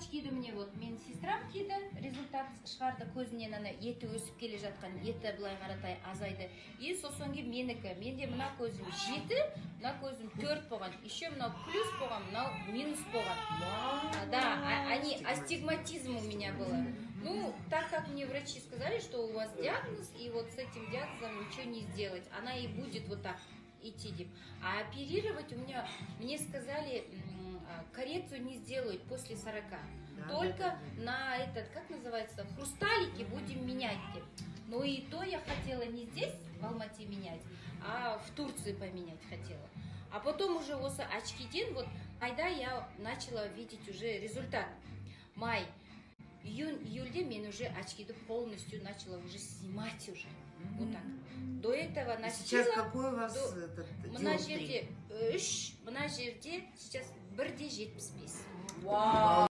очкиді мне вот мен сестрам киді, результат шығарды көзінен ана еті өсіп келе жатқан, еті былай қаратай азайды. И сосын кейін менікі, менде мына көзім 7, мына көзім 4 болған, еще мынау плюс болған, мынау минус болған. Да, они астигматизм у меня было. Ну, так как мне врачи сказали, что у вас диагноз, и вот с этим диагнозом ничего не сделать, она и будет вот так идти. А оперировать у меня, мне сказали, коррекцию не сделают после 40. Да, только на этот, как называется, хрусталики будем менять. Но и то я хотела не здесь, в Алмате, менять, а в Турции поменять хотела. А потом уже осы очкиден, вот, айда я начала видеть уже результат. Май. Июльде мен уже очкиды полностью начала уже снимать уже. Вот так. До этого носила. Сейчас какой у вас этот мына жерде сейчас 1,75. Вау!